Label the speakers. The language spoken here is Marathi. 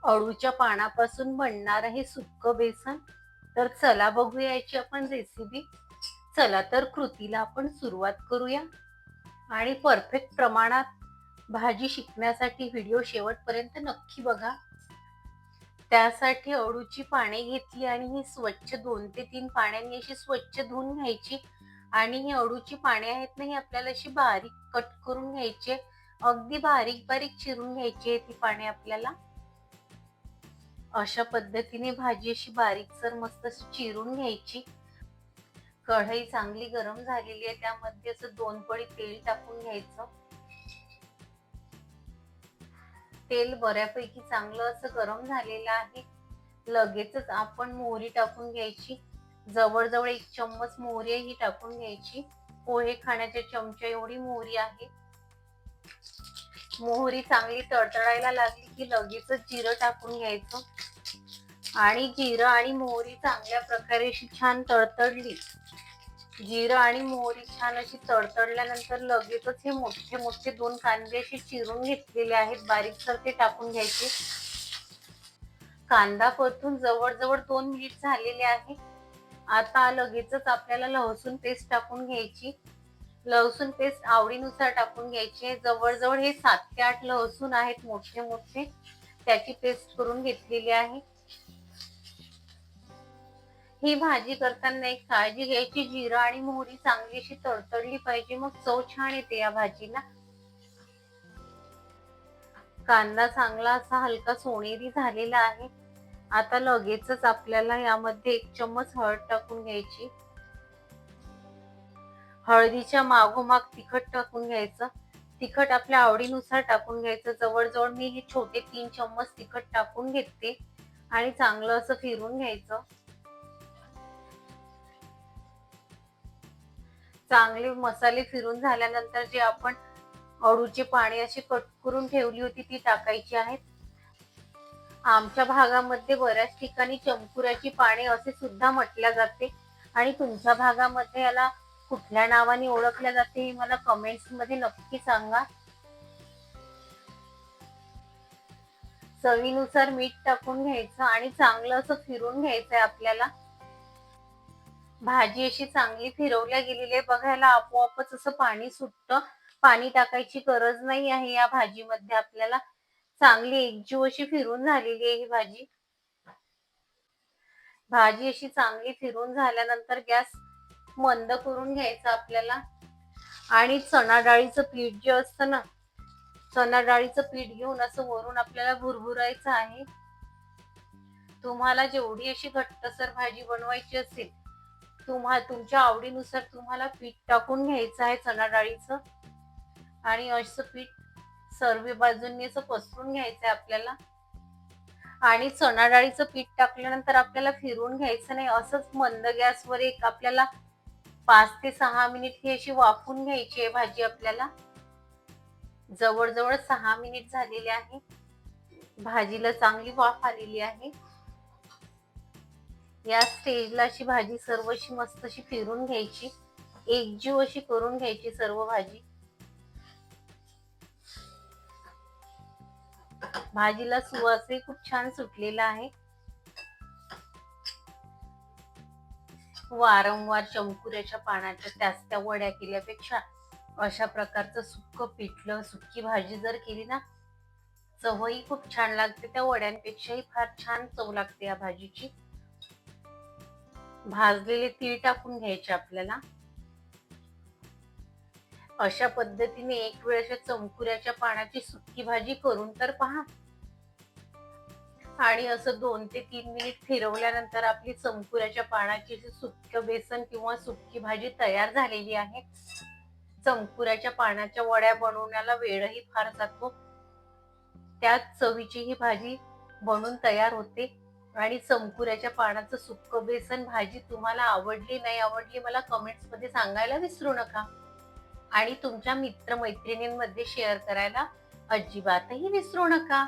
Speaker 1: अळूच्या पानापासून बनणार आहे सुक्क बेसन. तर चला बघूया याची आपण रेसिपी. चला तर कृतीला आपण सुरुवात करूया. आणि परफेक्ट प्रमाणात भाजी शिकण्यासाठी व्हिडिओ शेवटपर्यंत नक्की बघा. त्यासाठी अळूची पाने घेतली आणि ही स्वच्छ 2 ते 3 पाण्याने अशी स्वच्छ धुवून घ्यायची. आणि ही अळूची पाने आहेत ना, ही आपल्याला अशी बारीक कट करून घ्यायची. अगदी बारीक बारीक चिरून घ्यायची ती पाने आपल्याला. अशा पद्धतीने भाजी अशी बारीकसर मस्त अशी चिरून घ्यायची. कढई चांगली गरम झालेली आहे, त्यामध्ये असं 2 पळी तेल टाकून घ्यायचं. तेल बऱ्यापैकी चांगलं असं गरम झालेलं आहे. लगेचच आपण मोहरी टाकून घ्यायची. जवळजवळ 1 चम्मच मोहरी ही टाकून घ्यायची. पोहे खाण्याच्या चमचा एवढी मोहरी आहे. मोहरी चांगली तडतडायला लागली की लगेचच जिरं टाकून घ्यायचं. आणि जिरं आणि मोहरी चांगल्या प्रकारे अशी छान तडतडली. जिरं आणि मोहरी छान अशी तडतडल्यानंतर लगेचच हे मोठे मोठे 2 कांदे असे चिरून घेतलेले आहेत बारीकसर ते टाकून घ्यायचे. कांदा परतून जवळजवळ 2 मिनिट झालेले आहे. आता लगेचच आपल्याला लसूण पेस्ट टाकून घ्यायची. लसूण पेस्ट आवडीनुसार टाकून घ्यायची. जवळजवळ हे 7 ते 8 लसूण आहेत मोठे मोठे, त्याची पेस्ट करून घेतलेली आहे. ही भाजी करताना एक काळजी घ्यायची, जिरं आणि मोहरी चांगली अशी तडतडली पाहिजे, मग चव छान येते या भाजीला. कांदा चांगला असा हलका सोनेरी झालेला आहे. आता लगेचच आपल्याला यामध्ये 1 चम्मच हळद टाकून घ्यायची. हळदीच्या मागोमाग तिखट टाकून घ्यायचं. तिखट आपल्या आवडीनुसार टाकून घ्यायचं. जवळजवळ मी हे छोटे 3 चम्मच तिखट टाकून घेते आणि चांगलं असं फिरून घ्यायचं. चांगले मसाले फिरून झाल्यानंतर जे आपण अळूची पाने अशी कट करून ठेवली होती ती टाकायची आहेत. आमच्या भागामध्ये बऱ्याच ठिकाणी चमकुराची पाने असे सुद्धा म्हटल्या जाते. आणि तुमच्या भागामध्ये याला कुठल्या नावाने ओळखल्या जाते हे मला कमेंट्स मध्ये नक्की सांगा. चवीनुसार मीठ टाकून घ्यायचं आणि चांगलं असं फिरून घ्यायचंय आपल्याला. भाजी अशी चांगली फिरवल्या गेलेली आहे. बघायला आपोआपच असं पाणी सुटतं. पाणी टाकायची गरज नाही आहे या भाजीमध्ये आपल्याला. चांगली एकजीव अशी फिरून झालेली आहे ही भाजी. भाजी अशी चांगली फिरून झाल्यानंतर गॅस मंद करून घ्यायचा आपल्याला. आणि चणा डाळीचं पीठ जे असतं ना, चणा डाळीचं पीठ घेऊन असं वरून आपल्याला भुरभुरायचं आहे. तुम्हाला जेवढी अशी घट्टसर भाजी बनवायची असेल, तुमच्या आवडीनुसार तुम्हाला पीठ टाकून घ्यायचं आहे चणा डाळीचं. आणि असं पीठ सर्व बाजूंनी असं पसरून घ्यायचंय आपल्याला. आणि चणा डाळीचं पीठ टाकल्यानंतर आपल्याला फिरून घ्यायचं नाही. असंच मंद गॅसवर एक आपल्याला 5 ते 6 मिनिट ही अशी वाफून घ्यायची आहे भाजी आपल्याला. जवळजवळ 6 मिनिट झालेले आहे. भाजीला चांगली वाफ आलेली आहे. या स्टेजला अशी भाजी सर्व अशी मस्त अशी फिरून घ्यायची. एकजीव अशी करून घ्यायची सर्व भाजी. भाजीला सुवासही खूप छान सुटलेला आहे. वारंवार चमकुऱ्याच्या पानाच्या त्या वड्या केल्यापेक्षा अशा प्रकारचं सुक्क पिठलं सुक्की भाजी जर केली ना, चवही खूप छान लागते. त्या वड्यांपेक्षाही फार छान चव लागते या भाजीची. भाजलेले तीळ टाकून घ्यायचे आपल्याला. अशा पद्धतीने एक वेळ अशा चमकुऱ्याच्या पानाची सुक्की भाजी करून तर पहा. आणि असं 2 ते 3 मिनिट फिरवल्यानंतर आपली चमकुऱ्याच्या पानाची सुक्क बेसन किंवा सुक्की भाजी तयार झालेली आहे. चमकुऱ्याच्या पानाच्या वड्या बनवण्याला वेळही फार जातो, त्याच चवीची ही भाजी बनून तयार होते. आणि चमकुऱ्याच्या पानाचं सुक्क बेसन भाजी तुम्हाला आवडली नाही आवडली मला कमेंट्स मध्ये सांगायला विसरू नका. आणि तुमच्या मित्र मैत्रिणींमध्ये शेअर करायला अजिबातही विसरू नका.